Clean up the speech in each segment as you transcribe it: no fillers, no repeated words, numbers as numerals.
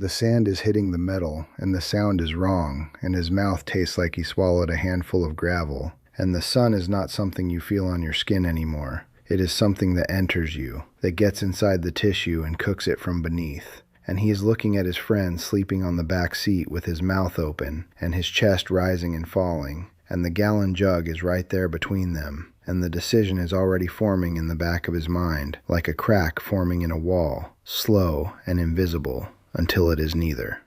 The sand is hitting the metal, and the sound is wrong, and his mouth tastes like he swallowed a handful of gravel. And the sun is not something you feel on your skin anymore. It is something that enters you, that gets inside the tissue and cooks it from beneath. And he is looking at his friend sleeping on the back seat with his mouth open, and his chest rising and falling, and the gallon jug is right there between them, and the decision is already forming in the back of his mind, like a crack forming in a wall, slow and invisible, until it is neither.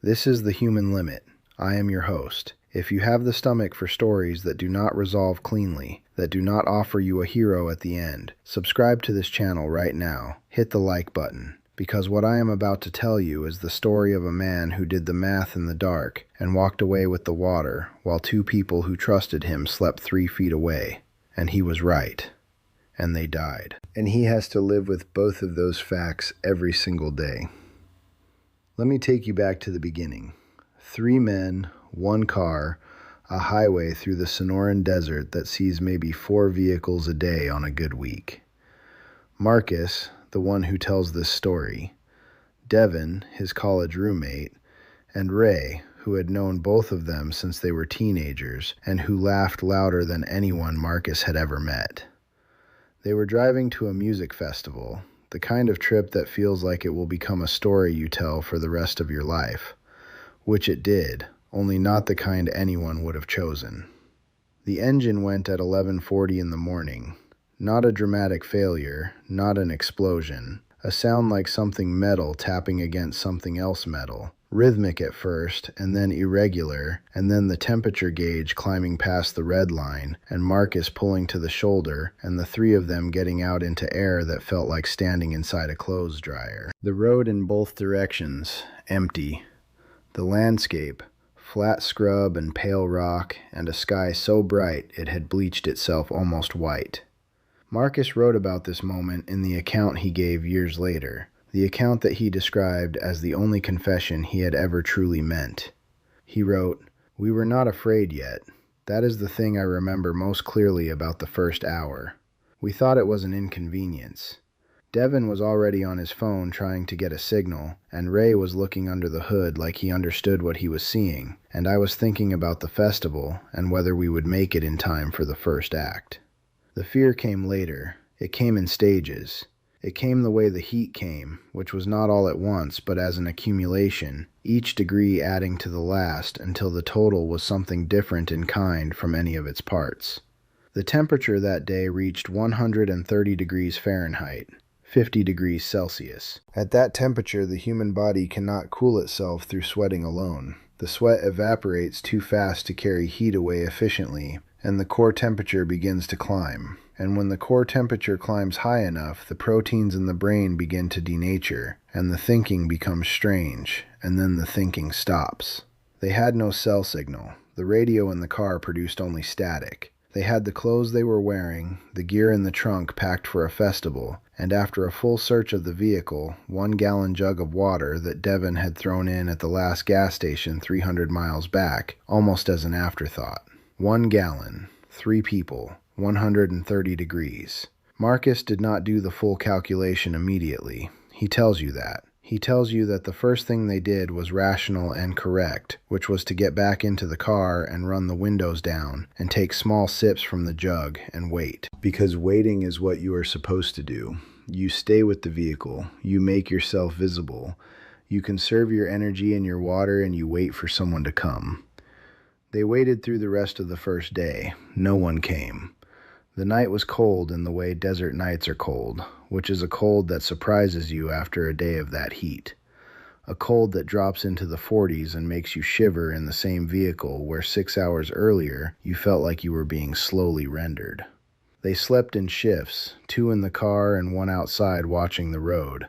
This is the human limit. I am your host. If you have the stomach for stories that do not resolve cleanly, that do not offer you a hero at the end, subscribe to this channel right now. Hit the like button, because what I am about to tell you is the story of a man who did the math in the dark and walked away with the water while two people who trusted him slept 3 feet away. And he was right. And they died. And he has to live with both of those facts every single day. Let me take you back to the beginning. 3 men, 1 car, a highway through the Sonoran Desert that sees maybe 4 vehicles a day on a good week. Marcus, the one who tells this story, Devin, his college roommate, and Ray, who had known both of them since they were teenagers and who laughed louder than anyone Marcus had ever met. They were driving to a music festival, the kind of trip that feels like it will become a story you tell for the rest of your life, which it did, only not the kind anyone would have chosen. The engine went at 11:40 in the morning. Not a dramatic failure, not an explosion, a sound like something metal tapping against something else metal, rhythmic at first, and then irregular, and then the temperature gauge climbing past the red line, and Marcus pulling to the shoulder, and the 3 of them getting out into air that felt like standing inside a clothes dryer. The road in both directions, empty. The landscape, flat scrub and pale rock, and a sky so bright it had bleached itself almost white. Marcus wrote about this moment in the account he gave years later, the account that he described as the only confession he had ever truly meant. He wrote, "We were not afraid yet. That is the thing I remember most clearly about the first hour. We thought it was an inconvenience. Devin was already on his phone trying to get a signal, and Ray was looking under the hood like he understood what he was seeing, and I was thinking about the festival and whether we would make it in time for the first act." The fear came later. It came in stages. It came the way the heat came, which was not all at once, but as an accumulation, each degree adding to the last until the total was something different in kind from any of its parts. The temperature that day reached 130 degrees Fahrenheit, 50 degrees Celsius. At that temperature, the human body cannot cool itself through sweating alone. The sweat evaporates too fast to carry heat away efficiently, and the core temperature begins to climb. And when the core temperature climbs high enough, the proteins in the brain begin to denature, and the thinking becomes strange, and then the thinking stops. They had no cell signal. The radio in the car produced only static. They had the clothes they were wearing, the gear in the trunk packed for a festival, and after a full search of the vehicle, 1-gallon jug of water that Devin had thrown in at the last gas station 300 miles back, almost as an afterthought. 1 gallon, 3 people, 130 degrees. Marcus did not do the full calculation immediately. He tells you that. He tells you that the first thing they did was rational and correct, which was to get back into the car and run the windows down and take small sips from the jug and wait. Because waiting is what you are supposed to do. You stay with the vehicle. You make yourself visible. You conserve your energy and your water, and you wait for someone to come. They waited through the rest of the first day. No one came. The night was cold in the way desert nights are cold, which is a cold that surprises you after a day of that heat. A cold that drops into the 40s and makes you shiver in the same vehicle where 6 hours earlier you felt like you were being slowly rendered. They slept in shifts, 2 in the car and 1 outside watching the road.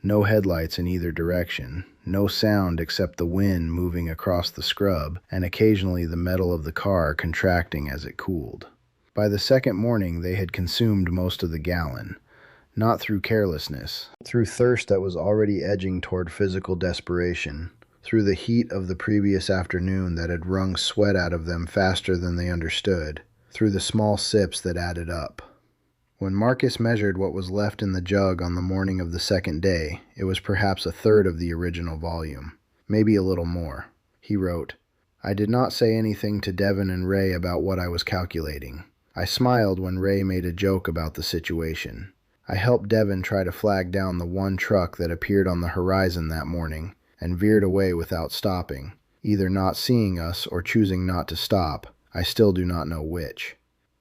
No headlights in either direction, no sound except the wind moving across the scrub, and occasionally the metal of the car contracting as it cooled. By the second morning, they had consumed most of the gallon, not through carelessness, through thirst that was already edging toward physical desperation, through the heat of the previous afternoon that had wrung sweat out of them faster than they understood, through the small sips that added up. When Marcus measured what was left in the jug on the morning of the second day, it was perhaps a third of the original volume, maybe a little more. He wrote, "I did not say anything to Devin and Ray about what I was calculating. I smiled when Ray made a joke about the situation. I helped Devin try to flag down the one truck that appeared on the horizon that morning and veered away without stopping, either not seeing us or choosing not to stop. I still do not know which.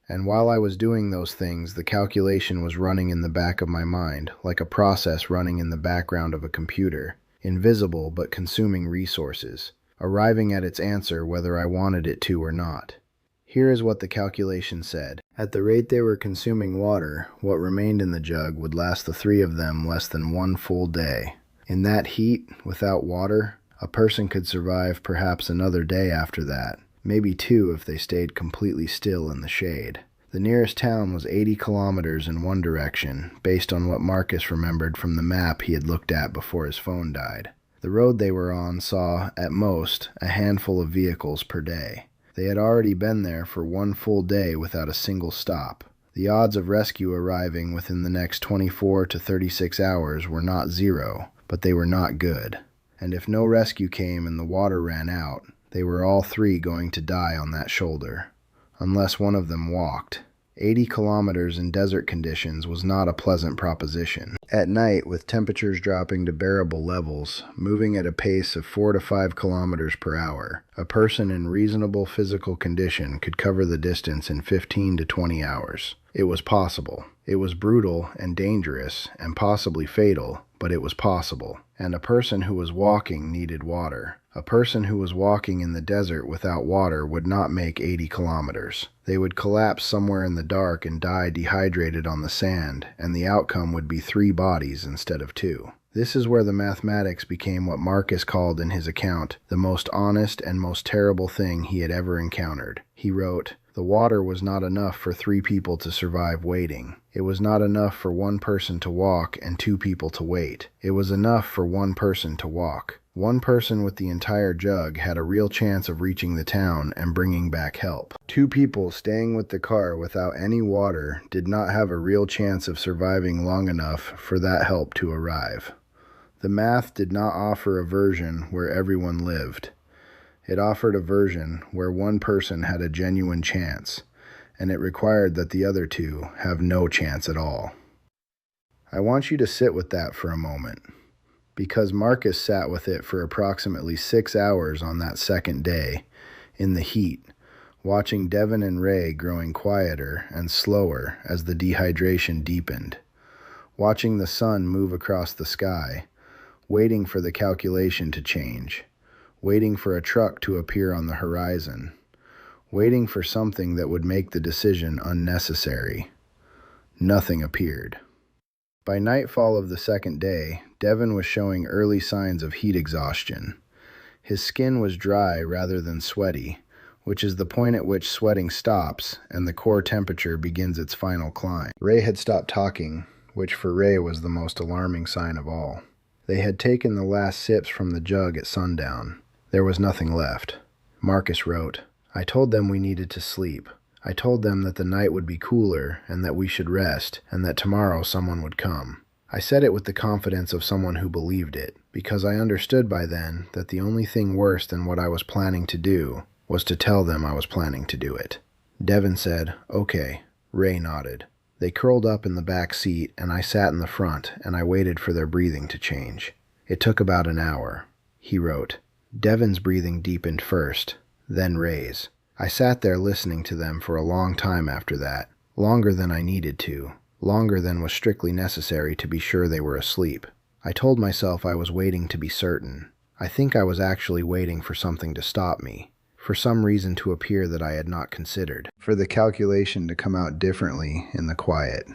And while I was doing those things, the calculation was running in the back of my mind, like a process running in the background of a computer, invisible but consuming resources, arriving at its answer whether I wanted it to or not. Here is what the calculation said. At the rate they were consuming water, what remained in the jug would last the three of them less than one full day. In that heat, without water, a person could survive perhaps another day after that. Maybe two if they stayed completely still in the shade. The nearest town was 80 kilometers in one direction, based on what Marcus remembered from the map he had looked at before his phone died. The road they were on saw, at most, a handful of vehicles per day. They had already been there for one full day without a single stop. The odds of rescue arriving within the next 24 to 36 hours were not zero, but they were not good. And if no rescue came and the water ran out, they were all three going to die on that shoulder, unless one of them walked. 80 kilometers in desert conditions was not a pleasant proposition. At night, with temperatures dropping to bearable levels, moving at a pace of 4 to 5 kilometers per hour, a person in reasonable physical condition could cover the distance in 15 to 20 hours. It was possible. It was brutal and dangerous and possibly fatal, but it was possible. And a person who was walking needed water. A person who was walking in the desert without water would not make 80 kilometers. They would collapse somewhere in the dark and die dehydrated on the sand, and the outcome would be 3 bodies instead of 2. This is where the mathematics became what Marcus called in his account the most honest and most terrible thing he had ever encountered. He wrote, "The water was not enough for 3 people to survive waiting. It was not enough for 1 person to walk and 2 people to wait. It was enough for 1 person to walk. 1 person with the entire jug had a real chance of reaching the town and bringing back help. 2 people staying with the car without any water did not have a real chance of surviving long enough for that help to arrive." The math did not offer a version where everyone lived. It offered a version where 1 person had a genuine chance, and it required that the other 2 have no chance at all. I want you to sit with that for a moment, because Marcus sat with it for approximately 6 hours on that second day, in the heat, watching Devin and Ray growing quieter and slower as the dehydration deepened, watching the sun move across the sky, waiting for the calculation to change, waiting for a truck to appear on the horizon, waiting for something that would make the decision unnecessary. Nothing appeared. By nightfall of the second day, Devin was showing early signs of heat exhaustion. His skin was dry rather than sweaty, which is the point at which sweating stops and the core temperature begins its final climb. Ray had stopped talking, which for Ray was the most alarming sign of all. They had taken the last sips from the jug at sundown. There was nothing left. Marcus wrote, "I told them we needed to sleep. I told them that the night would be cooler and that we should rest and that tomorrow someone would come. I said it with the confidence of someone who believed it, because I understood by then that the only thing worse than what I was planning to do was to tell them I was planning to do it." Devin said, "Okay." Ray nodded. They curled up in the back seat, and I sat in the front, and I waited for their breathing to change. It took about an hour. He wrote, "Devin's breathing deepened first, then Ray's. I sat there listening to them for a long time after that, longer than I needed to, longer than was strictly necessary to be sure they were asleep. I told myself I was waiting to be certain. I think I was actually waiting for something to stop me, for some reason to appear that I had not considered, for the calculation to come out differently in the quiet.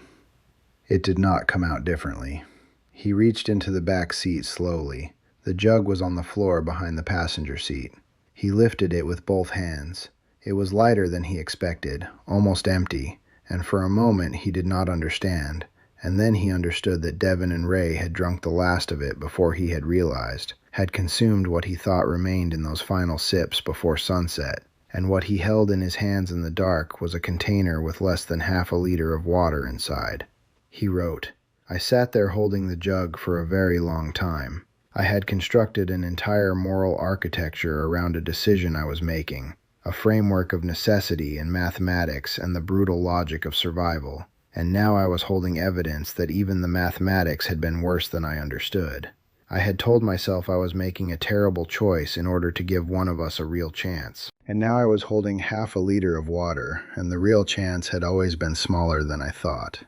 It did not come out differently." He reached into the back seat slowly. The jug was on the floor behind the passenger seat. He lifted it with both hands. It was lighter than he expected, almost empty, and for a moment he did not understand, and then he understood that Devin and Ray had drunk the last of it before he had realized, had consumed what he thought remained in those final sips before sunset, and what he held in his hands in the dark was a container with less than half a liter of water inside. He wrote, "I sat there holding the jug for a very long time. I had constructed an entire moral architecture around a decision I was making, a framework of necessity and mathematics and the brutal logic of survival, and now I was holding evidence that even the mathematics had been worse than I understood. I had told myself I was making a terrible choice in order to give one of us a real chance. And now I was holding half a liter of water, and the real chance had always been smaller than I thought.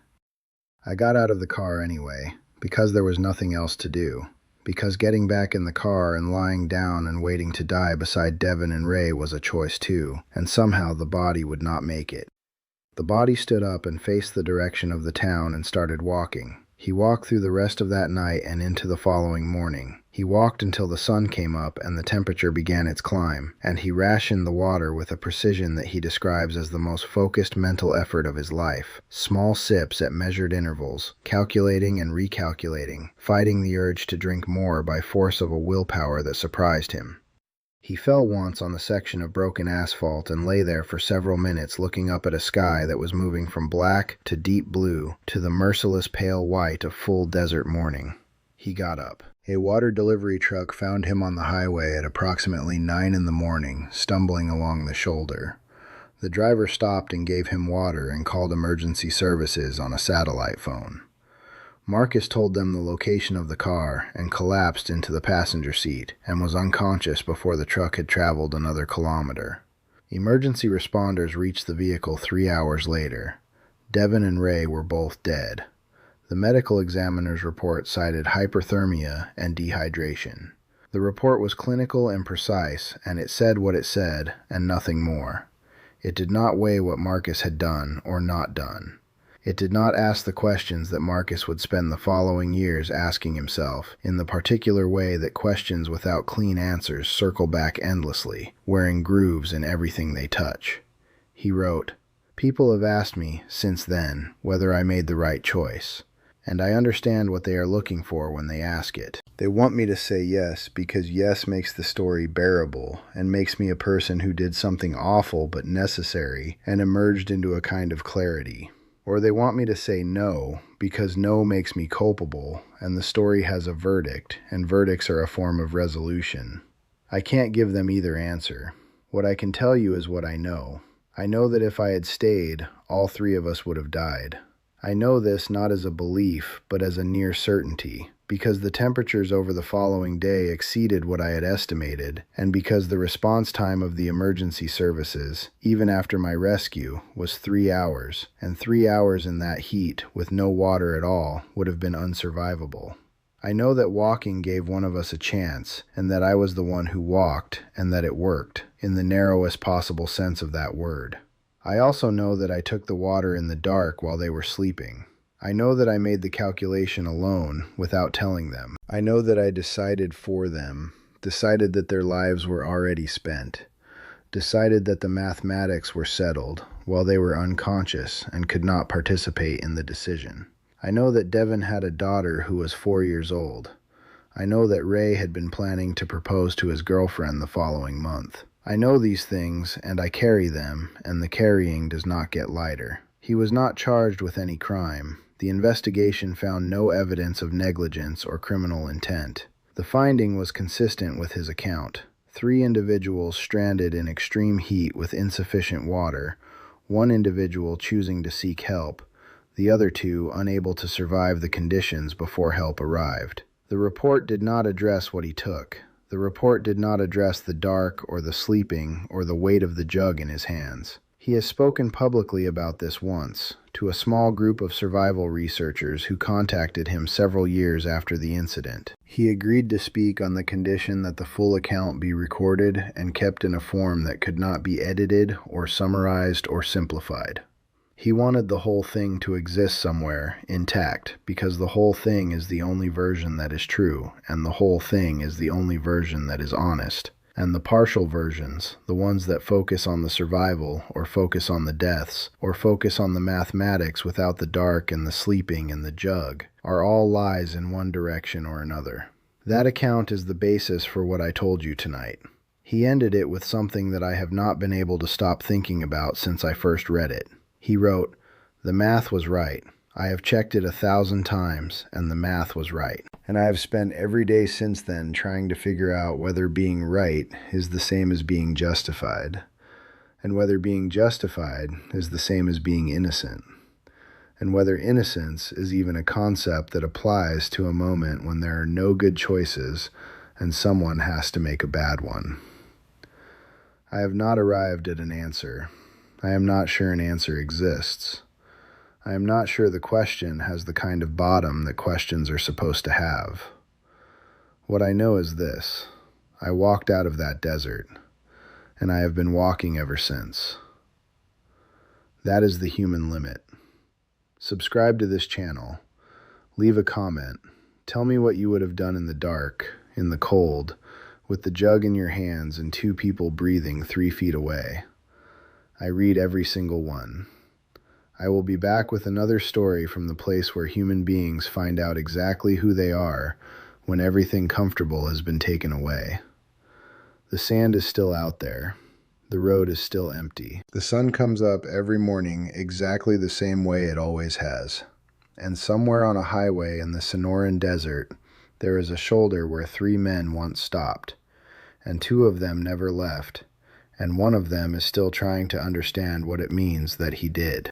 I got out of the car anyway, because there was nothing else to do. Because getting back in the car and lying down and waiting to die beside Devin and Ray was a choice too, and somehow the body would not make it. The body stood up and faced the direction of the town and started walking. He walked through the rest of that night and into the following morning. He walked until the sun came up and the temperature began its climb, and he rationed the water with a precision that he describes as the most focused mental effort of his life. Small sips at measured intervals, calculating and recalculating, fighting the urge to drink more by force of a willpower that surprised him. He fell once on the section of broken asphalt and lay there for several minutes looking up at a sky that was moving from black to deep blue to the merciless pale white of full desert morning. He got up. A water delivery truck found him on the highway at approximately 9 in the morning, stumbling along the shoulder. The driver stopped and gave him water and called emergency services on a satellite phone. Marcus told them the location of the car and collapsed into the passenger seat and was unconscious before the truck had traveled another kilometer. Emergency responders reached the vehicle 3 hours later. Devin and Ray were both dead. The medical examiner's report cited hyperthermia and dehydration. The report was clinical and precise, and it said what it said and nothing more. It did not weigh what Marcus had done or not done. It did not ask the questions that Marcus would spend the following years asking himself, in the particular way that questions without clean answers circle back endlessly, wearing grooves in everything they touch. He wrote, "People have asked me, since then, whether I made the right choice. And I understand what they are looking for when they ask it. They want me to say yes because yes makes the story bearable and makes me a person who did something awful but necessary and emerged into a kind of clarity. Or they want me to say no, because no makes me culpable, and the story has a verdict, and verdicts are a form of resolution. I can't give them either answer. What I can tell you is what I know. I know that if I had stayed, all 3 of us would have died. I know this not as a belief, but as a near certainty, because the temperatures over the following day exceeded what I had estimated, and because the response time of the emergency services, even after my rescue, was 3 hours, and 3 hours in that heat, with no water at all, would have been unsurvivable. I know that walking gave one of us a chance, and that I was the one who walked, and that it worked, in the narrowest possible sense of that word. I also know that I took the water in the dark while they were sleeping. I know that I made the calculation alone, without telling them. I know that I decided for them, decided that their lives were already spent, decided that the mathematics were settled, while they were unconscious and could not participate in the decision. I know that Devin had a daughter who was 4 years old. I know that Ray had been planning to propose to his girlfriend the following month. I know these things, and I carry them, and the carrying does not get lighter. He was not charged with any crime. The investigation found no evidence of negligence or criminal intent. The finding was consistent with his account. 3 individuals stranded in extreme heat with insufficient water, 1 individual choosing to seek help, the other 2 unable to survive the conditions before help arrived. The report did not address what he took. The report did not address the dark or the sleeping or the weight of the jug in his hands. He has spoken publicly about this once, to a small group of survival researchers who contacted him several years after the incident. He agreed to speak on the condition that the full account be recorded and kept in a form that could not be edited or summarized or simplified. He wanted the whole thing to exist somewhere, intact, because the whole thing is the only version that is true, and the whole thing is the only version that is honest. And the partial versions, the ones that focus on the survival, or focus on the deaths, or focus on the mathematics without the dark and the sleeping and the jug, are all lies in one direction or another. That account is the basis for what I told you tonight. He ended it with something that I have not been able to stop thinking about since I first read it. He wrote, "The math was right. I have checked it 1,000 times, and the math was right. And I have spent every day since then trying to figure out whether being right is the same as being justified, and whether being justified is the same as being innocent, and whether innocence is even a concept that applies to a moment when there are no good choices and someone has to make a bad one. I have not arrived at an answer. I am not sure an answer exists. I am not sure the question has the kind of bottom that questions are supposed to have. What I know is this: I walked out of that desert, and I have been walking ever since. That is the human limit. Subscribe to this channel. Leave a comment. Tell me what you would have done in the dark, in the cold, with the jug in your hands and 2 people breathing 3 feet away. I read every single one. I will be back with another story from the place where human beings find out exactly who they are when everything comfortable has been taken away. The sand is still out there. The road is still empty. The sun comes up every morning exactly the same way it always has. And somewhere on a highway in the Sonoran Desert, there is a shoulder where 3 men once stopped, and 2 of them never left, and one of them is still trying to understand what it means that he did.